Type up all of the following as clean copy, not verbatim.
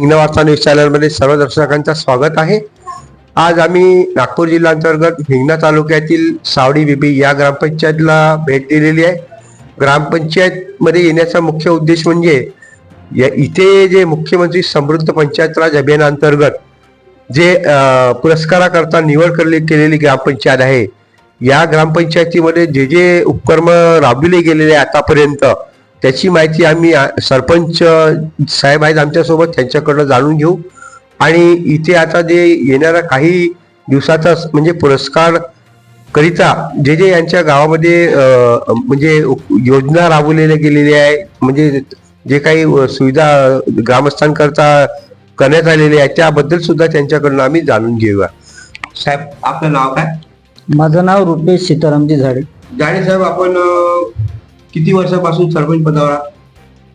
हिंगणा वार्ता न्यूज चॅनलमध्ये सर्व दर्शकांचं स्वागत आहे। आज आम्ही नागपूर जिल्हा अंतर्गत हिंगणा तालुक्यातील सावडी बीबी या ग्रामपंचायतला भेट दिलेली आहे। ग्रामपंचायत मध्ये येण्याचा मुख्य उद्देश म्हणजे इथे जे मुख्यमंत्री समृद्ध पंचायत राज अभियानांतर्गत जे पुरस्काराकरता निवड केलेली ग्रामपंचायत आहे, या ग्रामपंचायतीमध्ये जे जे उपक्रम राबविले गेलेले आतापर्यंत त्याची माहिती आम्ही सरपंच साहेब आहेत आमच्यासोबत, त्यांच्याकडनं जाणून घेऊ। आणि इथे आता जे येणारा काही दिवसाचा म्हणजे पुरस्कार करिता जे जे यांच्या गावामध्ये म्हणजे योजना राबवलेल्या गेलेल्या आहे, म्हणजे जे काही सुविधा ग्रामस्थांकरता करण्यात आलेले आहे त्याबद्दल सुद्धा त्यांच्याकडनं आम्ही जाणून घेऊया। साहेब, आपलं नाव काय? माझं नाव रुपेश सीतारामजी झाडे साहेब, आपण किती वर्षापासून सरपंच पदावर?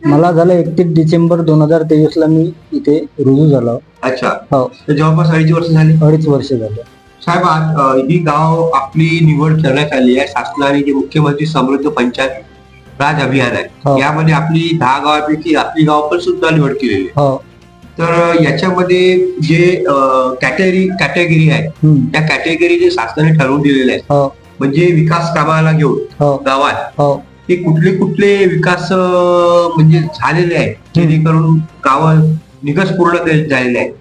मला झालं 31 डिसेंबर 2023 ला मी इथे रुजू झालो। अच्छा, हो, जवळपास 2.5 वर्ष झाली। 2.5 वर्ष झाले। साहेब, आज ही गाव आपली निवड करण्यात आली आहे शासनाने, जे मुख्यमंत्री समृद्ध पंचायत राज अभियान आहे, यामध्ये आपली 10 गावापैकी आपली गाव पण सुद्धा निवड केलेली आहे। तर याच्यामध्ये जे कॅटेगरी आहे, त्या कॅटेगरी शासनाने ठरवून दिलेले आहे, म्हणजे विकास कामाला घेऊन गावात हे कुठले कुठले विकास म्हणजे झालेले आहेत, जेणेकरून गाव निकष पूर्ण झालेले आहेत।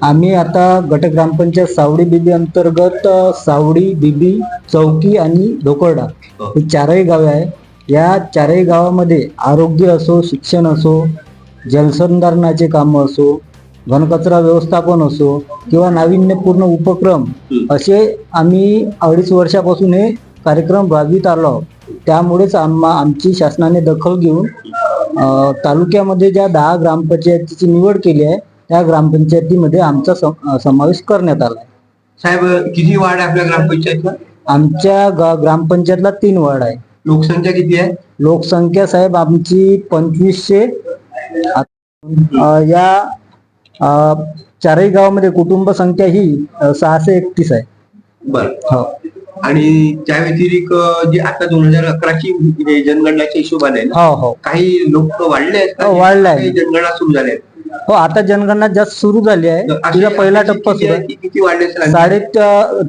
आम्ही आता गट ग्रामपंचायत सावडी बीबी अंतर्गत सावडी, बीबी, चौकी आणि ढोकरडा हे 4ही गावे आहे। या 4ही गावामध्ये आरोग्य असो, शिक्षण असो, जलसंधारणाचे काम असो, घनकचरा व्यवस्थापन असो किंवा नाविन्यपूर्ण उपक्रम असे आम्ही 2.5 वर्षापासून हे कार्यक्रम राबवित आलो। त्यामुळेच आमची शासनाने दखल घेऊन तालुक्यामध्ये ज्या 10 ग्रामपंचायतीची निवड केली आहे त्या ग्रामपंचायतीमध्ये आमचा समावेश करण्यात आला आहे। साहेब, किती वार्ड आहे आपल्या ग्रामपंचायतला? आमच्या ग्रामपंचायतला 3 वार्ड आहे। लोकसंख्या किती आहे? लोकसंख्या साहेब आमची 2500। या 4ही गावामध्ये कुटुंब संख्या ही 631 आहे। बरं, हो। आणि त्या व्यतिरिक्त जे आता 2011ची जनगणनाच्या हिशोबाने काही लोक वाढले आहेत? वाढले आहे, जनगणना सुरू झाली आहे। हो, आता जनगणना जास्त सुरू झाली आहे, तिचा पहिला टप्पा सुरू आहे। किती वाढले? साडे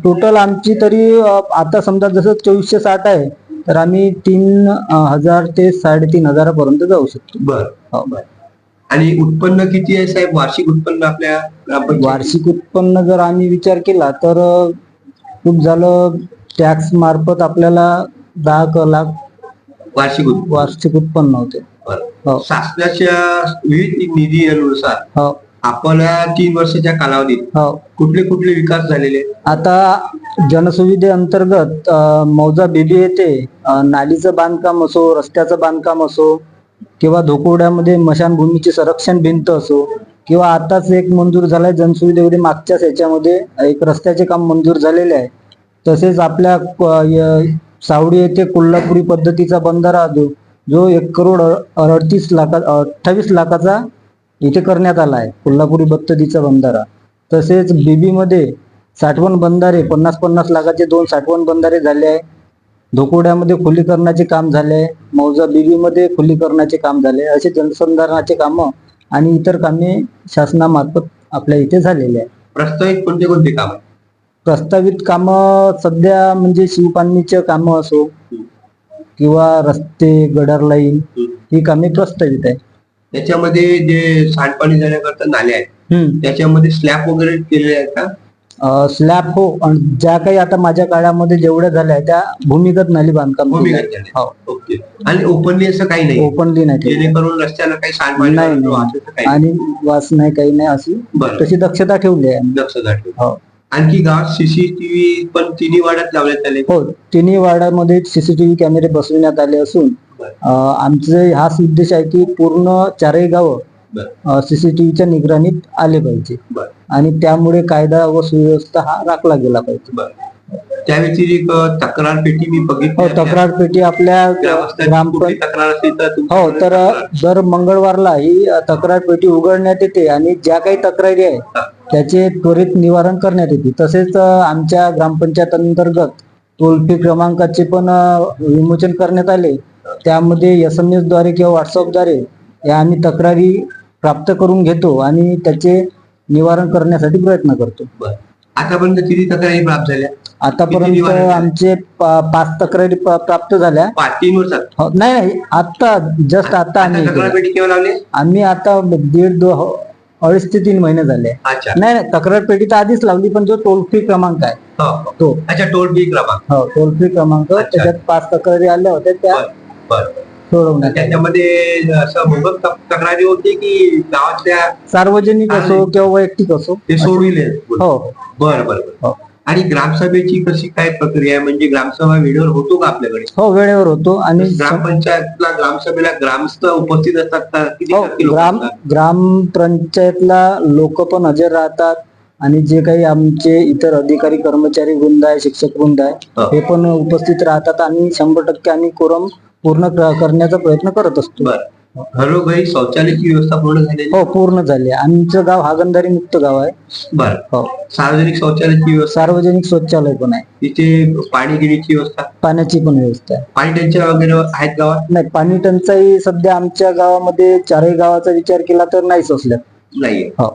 टोटल आमची तरी आता समजा जसं 2460 आहे, तर आम्ही 3000 ते 3500 पर्यंत जाऊ शकतो। बरं, आणि उत्पन्न किती आहे साहेब, वार्षिक उत्पन्न आपल्या? वार्षिक उत्पन्न जर आम्ही विचार केला तर खूप झालं, टॅक्स मार्फत आपल्याला 10 लाख वार्षिक उत्पन्न होते। शासनाच्या विविध निधीनुसार आपल्या 3 वर्षाच्या कालावधीत कुठले कुठले विकास झालेले? आता जनसुविधे अंतर्गत मौजा बीबी येथे नालीचं बांधकाम असो, रस्त्याचं बांधकाम असो किंवा धोकोड्यामध्ये मशानभूमीची संरक्षण भिंत असो, किंवा आताच एक मंजूर झालाय जनसुविधेमध्ये, मागच्याच ह्याच्यामध्ये एक रस्त्याचे काम मंजूर झालेले आहे। तसेच आपल्या सावडी येथे कोल्हापुरी पद्धतीचा बंधारा जो 1,38 लाखाचा इथे करण्यात आला आहे, कोल्हापुरी पद्धतीचा बंधारा। तसेच बीबी मध्ये साठवण बंधारे 50-50 लाखाचे 2 साठवण बंधारे झाले आहे। धोकोड्यामध्ये खोलीकरणाचे काम झाले आहे, मौजा बीबी मध्ये खोलीकरणाचे काम झाले, असे जलसंधारणाचे काम आणि इतर कामे शासनामार्फत आपल्या इथे झालेले आहे। प्रस्तावित कोणते कोणते काम? प्रस्तावित काम सध्या म्हणजे शिवपाणीचे काम असो किंवा रस्ते, गटर लाईन, ही कामे प्रस्तावित आहे। त्याच्यामध्ये जे सांडपाणी जाण्याकरता नाले आहेत, त्याच्यामध्ये स्लॅब वगैरे केलेले आहेत का? स्लॅब हो, आणि ज्या काही आता माझ्या काळामध्ये जेवढ्या झाल्या त्या भूमिगत नाली बांधकाम। ओके, आणि ओपनली असं काही नाही? ओपनली नाही, जेणेकरून रस्त्याला काही सांडपाणी नाही आणि वास नाही, काही नाही, अशी तशी दक्षता ठेवली आहे। आणखी गावात सीसीटीव्ही पण 3ही वार्डात लावण्यात आले? हो, 3ही वार्डामध्ये सीसीटीव्ही कॅमेरे बसविण्यात आले असून आमचे हाच उद्देश आहे की पूर्ण 4ही गाव सीसीटीव्हीच्या निगराणीत आले पाहिजे आणि त्यामुळे कायदा व सुव्यवस्था हा राखला गेला पाहिजे। त्या व्यतिरिक्त तक्रार पेटी मी बघितली। तक्रार पेटी आपल्या ग्रामपंचायत तर दर मंगळवारला ही तक्रार पेटी उघडण्यात येते आणि ज्या काही तक्रारी आहे त्याचे त्वरित निवारण करण्यात येते। तसेच आमच्या ग्रामपंचायत अंतर्गत टोल फ्री क्रमांकाचे पण विमोचन करण्यात आले। त्यामध्ये SMS द्वारे किंवा WhatsApp द्वारे या आम्ही तक्रारी प्राप्त करून घेतो आणि त्याचे निवारण करण्यासाठी प्रयत्न करतो. बरं. आतापर्यंत किती तक्रारी प्राप्त झाल्या? आतापर्यंत निवारण आमचे 5 तक्रारी प्राप्त झाल्या. 3 वर्षात? हो, नाही, आता जस्ट आता आम्ही तक्रार पेटी केव्हा लावली? आम्ही आता 2.5 ते 3 महिने झाले. अच्छा. नाही, तक्रार पेटी तर आधीच लावली, पण जो टोल फ्री क्रमांक आहे हो. तो. अच्छा, टोल फ्री क्रमांक. हो, टोल फ्री क्रमांक. अच्छा. त्याच्यात 5 तक्रारी आल्या होत्या, त्या बरं. सोडवण्यात आल्या. त्याच्यामध्ये असं मोफत तक्रारी होती की गावातल्या सार्वजनिक असो किंवा वैयक्तिक असो ते सोडविले? हो. बरं. हो. आणि ग्रामसभेची कशी काय प्रक्रिया आहे? म्हणजे ग्रामसभा वेळेवर होतो का आपल्याकडे? हो, वेळेवर होतो. आणि ग्रामपंचायतला ग्रामसभेला ग्रामस्थ उपस्थित असतात का? किती हो, टक्के लोक असतात? ग्रामपंचायतला लोक पण हजर राहतात आणि जे काही आमचे इतर अधिकारी कर्मचारी वृंद आहे, शिक्षक वृंद आहे, हे पण उपस्थित राहतात आणि 100% आम्ही कोरम पूर्ण करण्याचा प्रयत्न करत असतो. बरं. घरोघरी शौचालयाची व्यवस्था पूर्ण झालेली? हो, पूर्ण झाली. आमचं गाव हागणदारी मुक्त गाव आहे. बरं. हो. सार्वजनिक शौचालयाची व्यवस्था? सार्वजनिक शौचालय पण आहे. तिथे पाणी गिण्याची व्यवस्था? पाण्याची पण व्यवस्था आहे. पाणी टंचाई वगैरे आहेत गावात? नाही, पाणी टंचाई सध्या आमच्या गावामध्ये 4ही गावाचा विचार केला तर नाहीच असल्या. नाहीये. हो.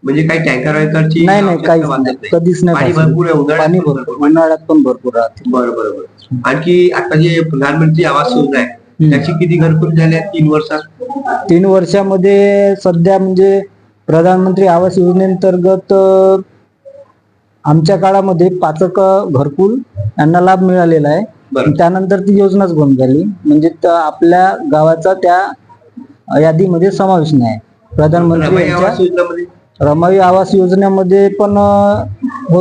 म्हणजे काही टँकर वँकरची नाही, आवश्यकता काहीच भासत नाही, कधीच नाही. पाणी भासत. भरपूर आहे, उन्हाळ्यात पाणी पण भरपूर, उन्हाळ्यात पण भरपूर राहते. बरं. आणखी आता जे प्रधानमंत्री आवास योजना आहे त्याची किती घरकुल झाल्या 3 वर्षात? 3 वर्षामध्ये सध्या म्हणजे प्रधानमंत्री आवास योजनेअंतर्गत आमच्या काळामध्ये 5 घरकुल यांना लाभ मिळालेला आहे. बरं. त्यानंतर ती योजनाच बंद झाली. म्हणजे आपल्या गावाचा त्या यादीमध्ये समावेश नाही. प्रधानमंत्री रमाई यांच्या आवास योजनेमध्ये? रमाई आवास योजनेमध्ये पण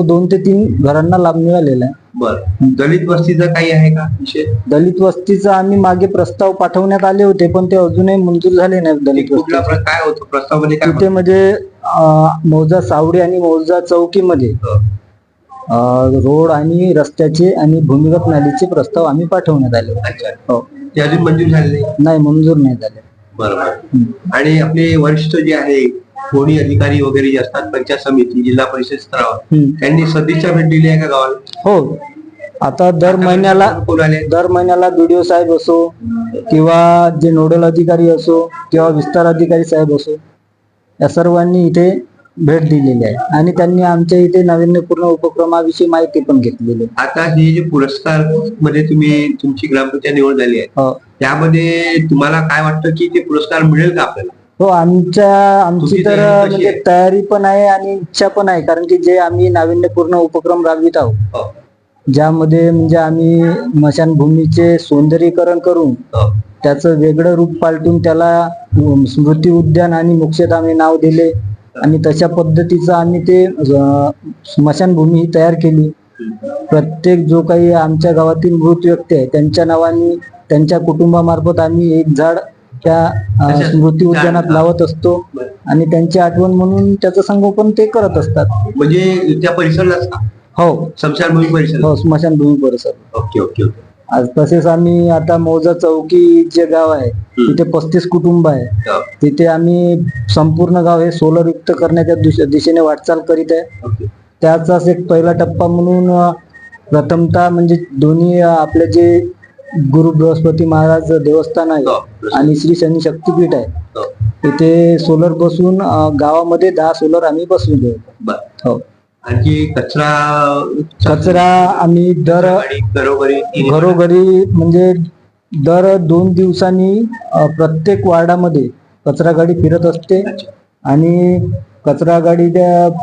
2 ते 3 घरांना लाभ मिळालेला आहे. बरं. दलित वस्तीचा काही आहे का विषय? दलित वस्तीचा आम्ही मागे प्रस्ताव पाठवण्यात आले होते, पण ते अजूनही मंजूर झाले नाही. दलित कुठला वस्ती काय होतं प्रस्तावामध्ये? काय तिथे म्हणजे मौजा सावडी आणि मौजा चौकीमध्ये होतं? रोड आणि रस्त्याचे आणि भूमिगत नालीचे प्रस्ताव आम्ही पाठवण्यात आले होते. अच्छा. हो. ते अजून मंजूर झाले नाही, मंजूर नाही झाले. बरोबर. आणि आपले वरिष्ठ जे आहे कोणी अधिकारी वगैरे जे असतात पंचायत समिती जिल्हा परिषद स्तरावर त्यांनी सदिच्छा भेट दिली आहे का गावाला? हो. आता दर महिन्याला BDO साहेब असो किंवा जे नोडल अधिकारी असो किंवा विस्तार अधिकारी साहेब असो, या सर्वांनी इथे भेट दिलेली आहे आणि त्यांनी आमच्या इथे नाविन्यपूर्ण उपक्रमाविषयी माहिती पण घेतलेली आहे. आता हे जे पुरस्कार मध्ये तुमची ग्रामपंचायत निवड झाली आहे, त्यामध्ये तुम्हाला काय वाटतं की ते पुरस्कार मिळेल का आपल्याला? हो, आमची तर म्हणजे तयारी पण आहे आणि इच्छा पण आहे. कारण की जे आम्ही नाविन्यपूर्ण उपक्रम राबवित आहोत, ज्यामध्ये म्हणजे आम्ही स्मशानभूमीचे सौंदर्यीकरण करून त्याचं वेगळं रूप पालटून त्याला स्मृती उद्यान आणि मोक्षधाम हे नाव दिले आणि तशा पद्धतीचं आम्ही ते स्मशानभूमी तयार केली. प्रत्येक जो काही आमच्या गावातील मृत व्यक्ती आहे त्यांच्या नावाने त्यांच्या कुटुंबामार्फत आम्ही एक झाड त्या स्मृती उद्यानात लावत असतो आणि त्यांची आठवण म्हणून त्याचं संगोपन ते करत असतात. म्हणजे त्या परिसरालाच? हो, स्मशानभूमी परिसर. हो, स्मशानभूमी परिसर. ओके. तसेच आम्ही आता मौजा चौकी जे गाव आहे तिथे 35 कुटुंब आहे. तिथे आम्ही संपूर्ण गाव हे सोलर युक्त करण्याच्या दिशेने वाटचाल करीत आहे. त्याचाच एक पहिला टप्पा म्हणून प्रथमतः म्हणजे दोन्ही आपले जे गुरु बृहस्पती महाराज देवस्थान आहे आणि श्री शनी शक्तीपीठ आहे, तिथे सोलर बसून गावामध्ये 10 सोलर आम्ही बसवून देऊ. हो. आणखी कचरा आम्ही घरोघरी म्हणजे दर 2 दिवसांनी प्रत्येक वार्डामध्ये कचरा गाडी फिरत असते आणि कचरा गाडी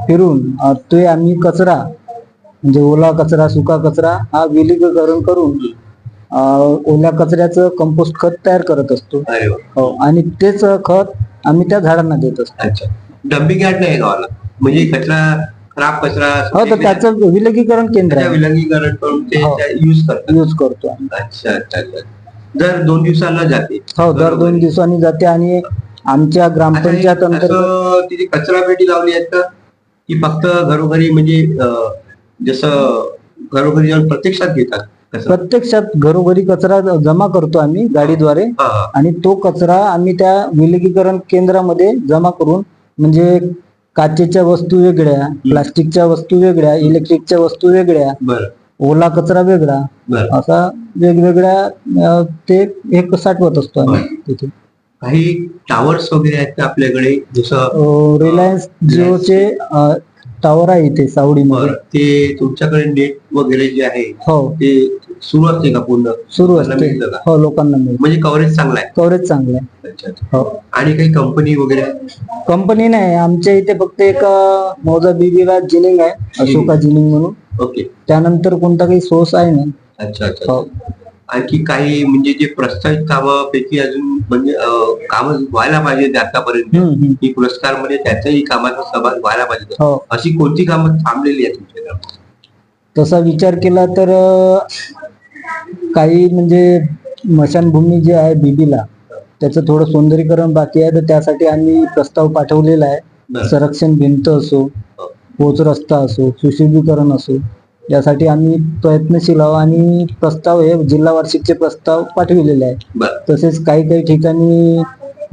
फिरून ते आम्ही कचरा म्हणजे ओला कचरा, सुका कचरा हा विलगीकरण करून ओल्या कचऱ्याचं कंपोस्ट खत तयार करत असतो. हो, आणि तेच खत आम्ही त्या झाडांना देत असतो. डंपिंग यार्ड नाही गावाला? म्हणजे कचरा, खराब कचरा. हो, तर त्याचं विलगीकरण केंद्र आहे. विलगीकरण करून ते यूज करतो. अच्छा. दर 2 दिवसांना जाते? हो, दर 2 दिवसांनी जाते. आणि आमच्या ग्रामपंचायत अंतर्गत तिथे कचरा पेटी लावली आहेत का की फक्त घरोघरी? म्हणजे जसं घरोघरी जाऊन प्रत्यक्षात घेतात? प्रत्यक्षात घरोघरी कचरा जमा करतो आम्ही गाडीद्वारे आणि तो कचरा आम्ही त्या विलगीकरण केंद्रामध्ये जमा करून म्हणजे काचेच्या वस्तू वेगळ्या, प्लास्टिकच्या वस्तू वेगळ्या, इलेक्ट्रिकच्या वस्तू वेगळ्या, ओला कचरा वेगळा, असा वेगवेगळ्या ते एक साठवत असतो आम्ही तिथे. काही टावर्स वगैरे आहेत ना आपल्याकडे, जसं रिलायन्स जिओचे टावर आहे इथे सावडीमध्ये. ते तुमच्याकडे नेट वगैरे जे आहे हो ते सुरू असते का पूर्ण? सुरू लोकांना असते. मिळतं का? हो लोकांना मिळते. म्हणजे कव्हरेज चांगला आहे. कव्हरेज चांगलं आहे. अच्छा अच्छा. हो आणि काही कंपनी वगैरे कंपनी नाही आमच्या इथे, फक्त एक मौजा बीबीला जिनिंग आहे, अशोका जिनिंग म्हणून. ओके. त्यानंतर कोणता काही सोर्स आहे नाही. अच्छा अच्छा. हो आणखी काही म्हणजे जे प्रस्तावित कामापैकी अजून म्हणजे काम व्हायला पाहिजे आतापर्यंत, हम्म, हम्म. की पुरस्कारमध्ये त्याच्याही कामाचा सहभाग व्हायला पाहिजे, हो अशी कोणती कामं थांबलेली आहेत तुमच्या गावात? तसा विचार केला तर काही म्हणजे स्मशानभूमी जे आहे बीबीला, त्याचं थोडं सौंदर्यीकरण बाकी आहे, तर त्यासाठी आम्ही प्रस्ताव पाठवलेला आहे. बरं. संरक्षण भिंत असो, पोच रस्ता असो, सुशोभीकरण असो, यासाठी आम्ही प्रयत्नशील आहोत आणि प्रस्ताव हे जिल्हा वार्षिकचे प्रस्ताव पाठविलेले आहे. बरं. तसेच काही काही ठिकाणी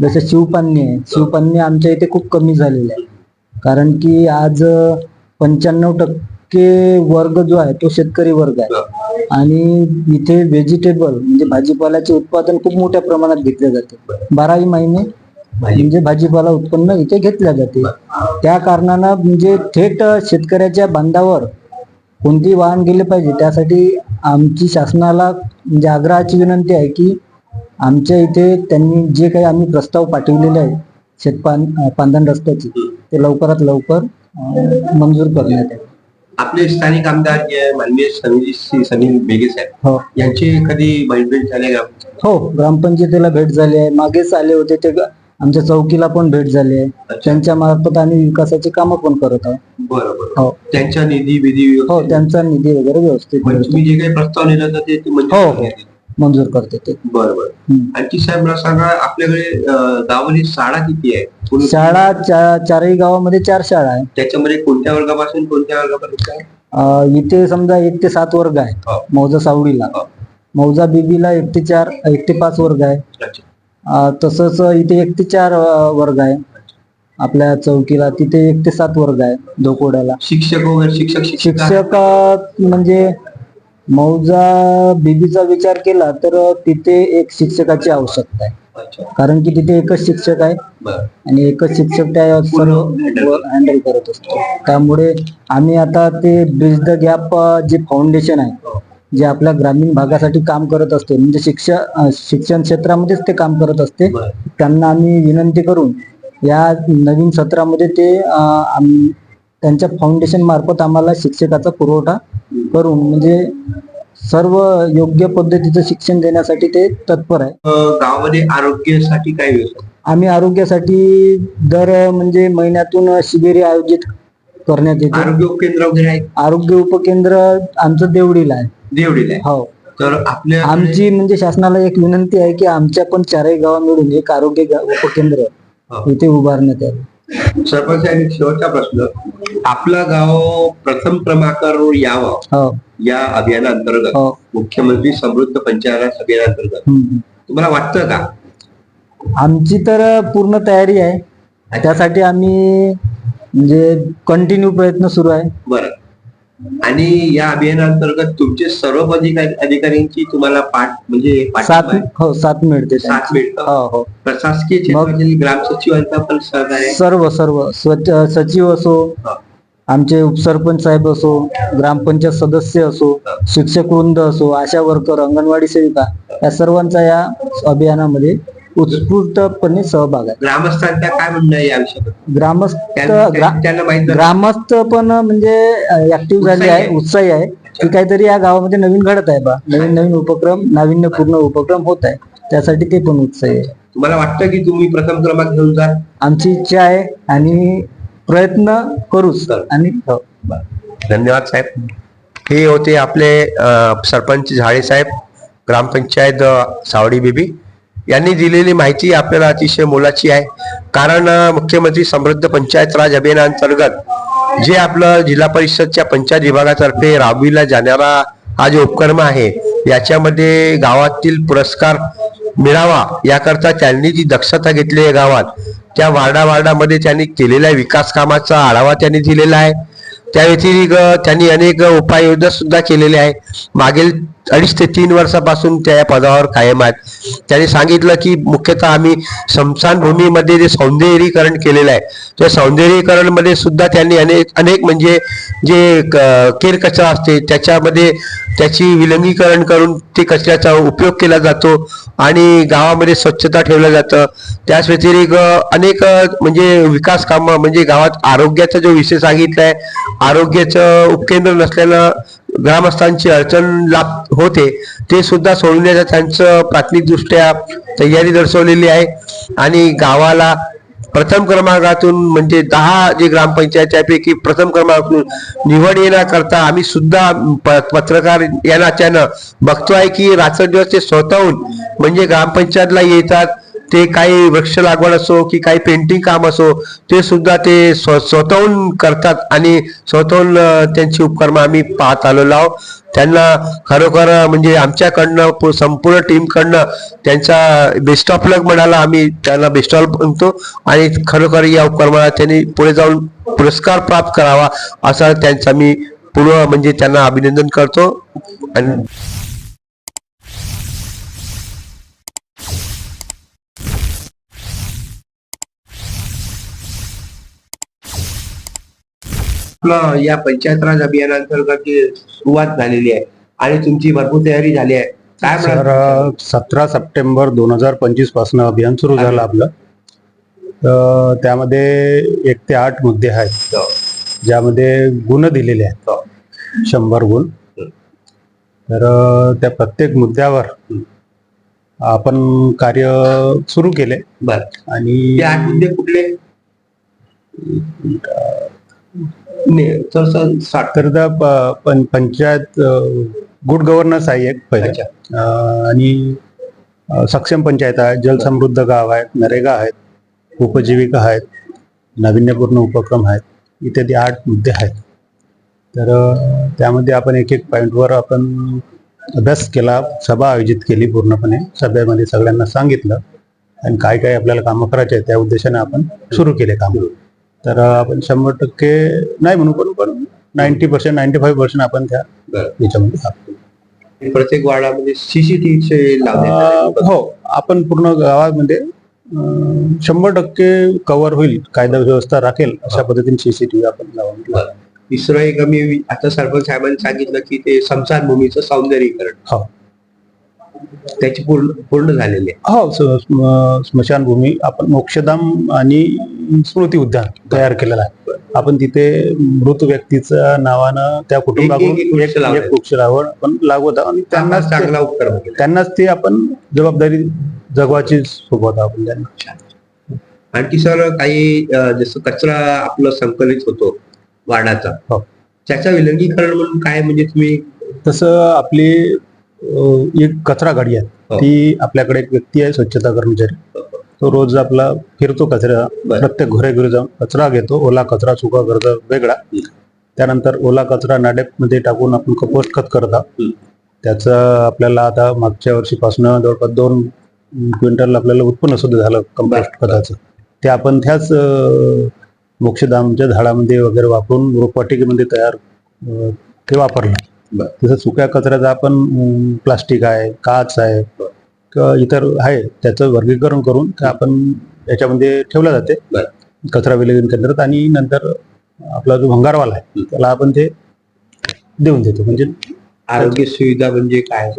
जसे शिवपान्नी आहे, शिवपान्नी आमच्या इथे खूप कमी झालेले आहे. कारण की आज 95% वर्ग जो आहे तो शेतकरी वर्ग आहे आणि इथे व्हेजिटेबल म्हणजे भाजीपाल्याचे उत्पादन खूप मोठ्या प्रमाणात घेतले जाते. 12 महिने म्हणजे भाजीपाला उत्पन्न इथे घेतल्या जाते. त्या कारणानं म्हणजे थेट शेतकऱ्याच्या बांधावर कोणती वाहन गेले पाहिजे, त्यासाठी आमची शासनाला म्हणजे आग्रहाची विनंती आहे की आमच्या इथे त्यांनी जे काही आम्ही प्रस्ताव पाठवलेले आहे पांधन रस्त्याची, ते लवकरात लवकर मंजूर करण्यात येईल. आपले स्थानिक आमदार जे आहे, माननीय सनील बेगे साहेब, हो यांचे कधी भेट झाले का? हो ग्रामपंचायतीला भेट झाली आहे, मागेच आले होते ते, आमच्या चौकीला पण भेट झाली आहे. त्यांच्या मार्फत आम्ही विकासाची कामं पण करत आहोत. बरोबर. हो त्यांचा निधी हो त्यांचा निधी वगैरे व्यवस्थित म्हणजे तुम्ही जे काही प्रस्ताव नेला होता ते मंजूर हो करण्यात येईल. मंजूर करते ते. बरोबर. आणखी साहेब मला सांगा, आपल्याकडे गावामध्ये शाळा किती आहे? शाळा चारही गावामध्ये 4 शाळा आहे. त्याच्यामध्ये कोणत्या वर्गापासून कोणत्या वर्गापर्यंत आहे? इथे समजा 1 ते 7 वर्ग आहे. हो. मौजा सावडीला. हो. मौजा बीबीला 1 ते 4, 1 ते 5 वर्ग आहे. अच्छा. तसंच इथे 1 ते 4 वर्ग आहे. आपल्या चौकीला तिथे 1 ते 7 वर्ग आहे. दोकोड्याला शिक्षक वगैरे शिक्षक म्हणजे मौजा बीबीचा विचार केला तर तिथे एक शिक्षकाची आवश्यकता आहे. अच्छा. कारण की तिथे एकच शिक्षक आहे बरं. आणि एकच शिक्षक त्या सर्व हँडल करत असतो. त्यामुळे आम्ही आता ते ब्रिज द गॅप जे फाउंडेशन आहे, जे आपल्या ग्रामीण भागासाठी काम करत असते, म्हणजे शिक्षण क्षेत्रामध्येच ते काम करत असते, बरं. त्यांना आम्ही विनंती करून या नवीन सत्रामध्ये ते त्यांच्या फाउंडेशन मार्फत आम्हाला शिक्षकाचा पुरवठा करून म्हणजे सर्व योग्य पद्धतीचं शिक्षण देण्यासाठी ते तत्पर आहे. गावामध्ये आरोग्यासाठी काय योजना? आम्ही आरोग्यासाठी दर म्हणजे महिन्यातून शिबिरे आयोजित करण्यात येते. आरोग्य उपकेंद्र वगैरे आहे? आरोग्य उपकेंद्र आमचं देवडीला आहे. देवडीला आहे. हो. तर आपल्या आमची म्हणजे शासनाला एक विनंती आहे की आमच्या पण 4ही गावा मिळून एक आरोग्य उपकेंद्र इथे उभारण्यात यावे. सरपंच साहेब, शेवटचा प्रश्न, आपलं गाव प्रथम क्रमांकावर यावं या अभियानाअंतर्गत, मुख्यमंत्री समृद्ध पंचायत अभियानाअंतर्गत तुम्हाला वाटतं का? आमची तर पूर्ण तयारी आहे. त्यासाठी आम्ही म्हणजे कंटिन्यू प्रयत्न सुरू आहे. बरं. आणि या अभियानाअंतर्गत तुमचे सर्व अधिकाऱ्यांची तुम्हाला म्हणजे साथ मिळते. साथ मिळतं. हो हो. प्रशासकीय क्षेत्रातील ग्रामसचिवांचा पण सहकार्य? सर्व सचिव असो, आमचे उपसरपंच साहेब असो, ग्रामपंचायत सदस्य असो, शिक्षक वृंद असो, आशा वर्कर, अंगणवाडी सेविका, या सर्वांचा या अभियानामध्ये उत्स्फूर्तपणे सहभाग आहे. ग्रामस्थांचा काय म्हणणं आहे या विषयाबद्दल? ग्रामस्थ पण म्हणजे ऍक्टिव्ह झाले आहे, उत्साही आहे की काहीतरी या गावामध्ये नवीन घडत आहे बा, नवीन उपक्रम, नाविन्यपूर्ण उपक्रम होत आहे, त्यासाठी ते पण उत्साही आहे. तुम्हाला वाटतं की तुम्ही प्रथम क्रमांक घेऊन जा? आमची इच्छा आहे आणि प्रयत्न करूच. आणि धन्यवाद साहेब. हे होते आपले सरपंच झाडे साहेब, ग्रामपंचायत सावडी बीबी. यांनी दिलेली माहिती आपल्याला अतिशय मोलाची आहे. कारण मुख्यमंत्री समृद्ध पंचायत राज अभियानाअंतर्गत जे आपलं जिल्हा परिषदच्या पंचायत विभागातर्फे राबविला जाणारा हा जो उपक्रम आहे, याच्यामध्ये गावातील पुरस्कार मिळावा याकरता त्यांनी जी दक्षता घेतली आहे गावात, त्या वार्डामध्ये त्यांनी केलेल्या विकास कामाचा आढावा त्यांनी दिलेला आहे. त्या व्यतिरिक्त त्यांनी अनेक उपाययोजना सुद्धा केलेल्या आहे. मागील 2.5 ते 3 वर्षापासून त्या या पदावर कायम आहेत. त्यांनी सांगितलं की मुख्यतः आम्ही स्मशानभूमीमध्ये जे सौंदर्यीकरण केलेलं आहे त्या सौंदर्यीकरण मध्ये सुद्धा त्यांनी अनेक म्हणजे जे केर कचरा असते त्याच्यामध्ये त्याची विलगीकरण करून ते कचऱ्याचा उपयोग केला जातो आणि गावामध्ये स्वच्छता ठेवलं जातं. त्याच व्यतिरिक्त अनेक म्हणजे विकास कामं म्हणजे गावात आरोग्याचा जो विषय सांगितलाय, आरोग्याचं उपकेंद्र नसल्यानं ग्रामस्थांची अडचण लाभ होते ते सुद्धा सोडवण्याचा त्यांचं प्राथमिकदृष्ट्या तयारी दर्शवलेली आहे. आणि गावाला प्रथम क्रमांकातून म्हणजे 10 जे ग्रामपंचायत त्यापैकी प्रथम क्रमांकातून निवड येण्याकरता आम्ही सुद्धा पत्रकार या नात्यानं बघतोय की रात्रंदिवस ते स्वतःहून म्हणजे ग्रामपंचायतला येतात. ते काही वृक्ष लागवड असो की काही पेंटिंग काम असो ते सुद्धा ते स्वतःहून करतात आणि स्वतःहून त्यांची उपक्रम आम्ही पाहत आलेलो आहोत. त्यांना खरोखर म्हणजे आमच्याकडनं संपूर्ण टीमकडनं त्यांचा बेस्ट ऑफ लक म्हणाला आम्ही त्यांना बेस्ट ऑफ म्हणतो आणि खरोखर या उपक्रमाला त्यांनी पुढे जाऊन पुरस्कार प्राप्त करावा असा त्यांचा मी पूर्ण म्हणजे त्यांना अभिनंदन करतो. आणि या पंचायत राज अभियानांतर्गत जी सुरुवात झालेली आहे आणि तुमची भरपूर तयारी झाली आहे काय सर 17 सप्टेंबर 2025 पासून अभियान सुरू झालं आपलं. तर त्यामध्ये 1 ते 8 मुद्दे आहेत ज्यामध्ये गुण दिलेले आहेत 100 गुण. तर त्या प्रत्येक मुद्द्यावर आपण कार्य सुरू केले. बरं आणि ते 8 मुद्दे कुठले तर पंचायत गुड गव्हर्नन्स आहे एक पहिले, आणि सक्षम पंचायत आहे, जलसमृद्ध गाव आहेत, नरेगा आहेत, उपजीविका आहेत, नाविन्यपूर्ण उपक्रम आहेत, इत्यादी 8 मुद्दे आहेत. तर त्यामध्ये आपण एक एक पॉइंटवर आपण अभ्यास केला, सभा आयोजित केली, पूर्णपणे सभेमध्ये सगळ्यांना सांगितलं आणि काय काय आपल्याला कामं करायचे त्या उद्देशाने आपण सुरू केले काम. तर आपण 100% नाही म्हणू पण 90% 95% आपण त्या याच्यामध्ये टाकतो. प्रत्येक वार्डामध्ये सीसीटीव्ही लावले. हो, आपण पूर्ण गावामध्ये 100% कव्हर होईल, कायदा व्यवस्था राखेल अशा पद्धतीने सीसीटीव्ही आपण लावून. तिसरं एक मी आता सरपंच साहेबांनी सांगितलं की ते स्मशानभूमीचं सौंदर्यीकरण हो त्याची पूर्ण झालेली आहे. हो, स्मशानभूमी आपण मोक्षधाम आणि स्मृती उद्यान तयार केलेलं आहे. आपण तिथे मृत व्यक्तीच्या नावानं त्या कुटुंबाकडून एक वृक्ष लावण आपण लागवत आहोत आणि त्यांनाच चांगला उपक्रम त्यांनाच ते आपण जबाबदारी जगवाची सोबत आपण त्यांना. आणखी सर काही जसं कचरा आपलं संकलित होतो वार्डाचा, हो, त्याचं विलगीकरण म्हणून काय म्हणजे तुम्ही तसं आपली एक कचरा गाडी आहे, ती आपल्याकडे एक व्यक्ती आहे स्वच्छता कर्मचारी, तो रोज आपला फिरतो कचरा, प्रत्येक घरोघरी जाऊन कचरा घेतो, ओला कचरा सुका कचरा वेगळा. त्यानंतर ओला कचरा नाड्यामध्ये टाकून आपण कंपोस्ट खत करतो. त्याचं आपल्याला आता मागच्या वर्षीपासून जवळपास 2 क्विंटल आपल्याला उत्पन्न सुद्धा झालं कंपोस्ट खताचं. ते आपण त्याच मोक्षधामच्या झाडामध्ये वगैरे वापरून रोपवाटिकेमध्ये तयार ते वापरलं. तसं सुक्या कचऱ्याचा आपण प्लास्टिक आहे, काच आहे किंवा इतर आहे त्याचं वर्गीकरण करून ते आपण याच्यामध्ये ठेवलं जाते कचरा विलगीकरण केंद्रात. आणि नंतर आपला जो भंगारवाला आहे त्याला आपण ते देऊन देतो. म्हणजे आरोग्य सुविधा म्हणजे काय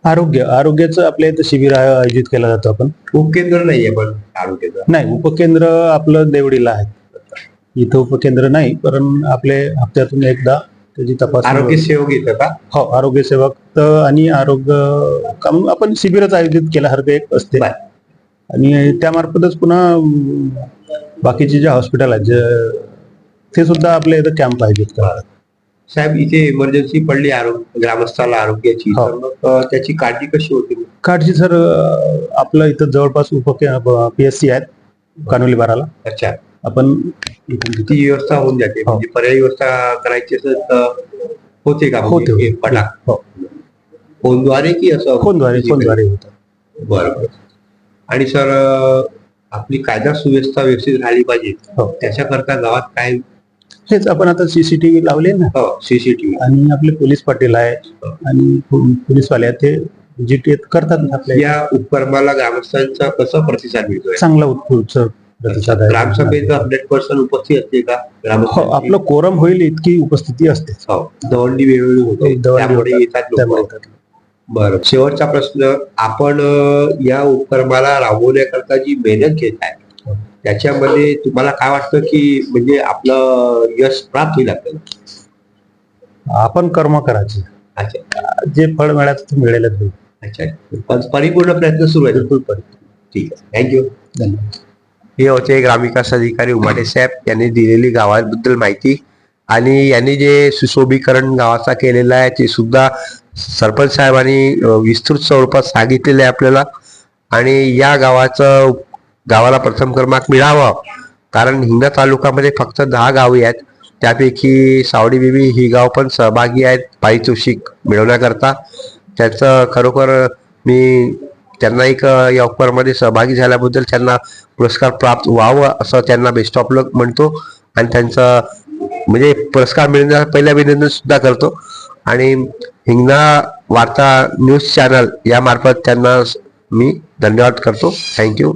आरोग्याचं आपल्या इथं शिबिर आयोजित केलं जातं. आपण उपकेंद्र नाहीये पण आरोग्याचं नाही, उपकेंद्र आपलं देवडीला आहे. इथं उपकेंद्र नाही, पण आपले हप्त्यातून एकदा त्याची तपासणी. आरोग्य सेवक येतं का? हो, आरोग्य सेवक आणि आरोग्य काम आपण शिबिरच आयोजित केल्यासारखं एक असते. आणि त्यामार्फतच पुन्हा बाकीचे जे हॉस्पिटल आहेत ते सुद्धा आपल्या इथं कॅम्प आयोजित करतात. साहेब इथे इमर्जन्सी पडली ग्रामस्थाला आरोग्याची, तर मग त्याची काळजी कशी होती? काळजी सर आपलं इथं जवळपास PSC आहेत कानोली 12ला. अच्छा, आपण ती व्यवस्था होऊन जाते. म्हणजे पर्यायी व्यवस्था करायची असेल तर होते का? होते. फोनद्वारे की असं? फोनद्वारे होतं. बरोबर. आणि सर आपली कायदा सुव्यवस्था व्यवस्थित राहिली पाहिजे, त्याच्याकरता गावात काय हेच आपण आता सीसीटीव्ही लावले ना, सीसीटीव्ही. आणि आपले पोलीस पाटील आहे आणि पोलीसवाले आहेत, ते विजिट करतात ना आपल्या इथे. या उपक्रमाला ग्रामस्थांचा कसा प्रतिसाद मिळतोय? चांगला उत्कृष्ट प्रतिसाद आहे. ग्रामसभेचं 100% उपस्थित असते का हो, ग्रामस्थांची? आपलं कोरम होईल इतकी उपस्थिती असते. दवंडी वेळोवेळी होते, दवंडी त्यामुळे होतात, येतात त्यामुळे लोक. येतात. बरं, शेवटचा प्रश्न, आपण या उपक्रमाला राबवण्याकरता जी मेहनत घेत आहे त्याच्यामध्ये तुम्हाला काय वाटतं की म्हणजे आपलं यश प्राप्त होईल आपल्याला? आपण कर्म करायचे, अच्छा जे फळ मिळालं ते मिळेलच होईल. अच्छा, पण परिपूर्ण प्रयत्न सुरू आहे. बिलकुल परिपूर्ण. ठीक आहे, थँक्यू. धन्यवाद. हे होते ग्रामविकास अधिकारी उमाटे साहेब यांनी दिलेली गावाबद्दल माहिती, आणि यांनी जे सुशोभीकरण गावाचा केलेला आहे ते सुद्धा सरपंच साहेबांनी विस्तृत स्वरूपात सांगितलेलं आहे आपल्याला. आणि या गावाला प्रथम क्रमांक मिळावा, कारण हिंगणा तालुक्यामध्ये फक्त 10 गावे आहेत, त्यापैकी सावडी बीबी ही गाव पण सहभागी आहेत पारितोषिक मिळवण्याकरता. त्याचं खरोखर मी त्यांना एक या उपक्रमामध्ये सहभागी झाल्याबद्दल त्यांना पुरस्कार प्राप्त व्हावं असं त्यांना बेस्ट ऑफ लक म्हणतो, आणि त्यांचं म्हणजे पुरस्कार मिळण्याचं पहिलं अभिनंदन सुद्धा करतो. आणि हिंगणा वार्ता न्यूज चॅनल यामार्फत त्यांना मी धन्यवाद करतो. थँक्यू.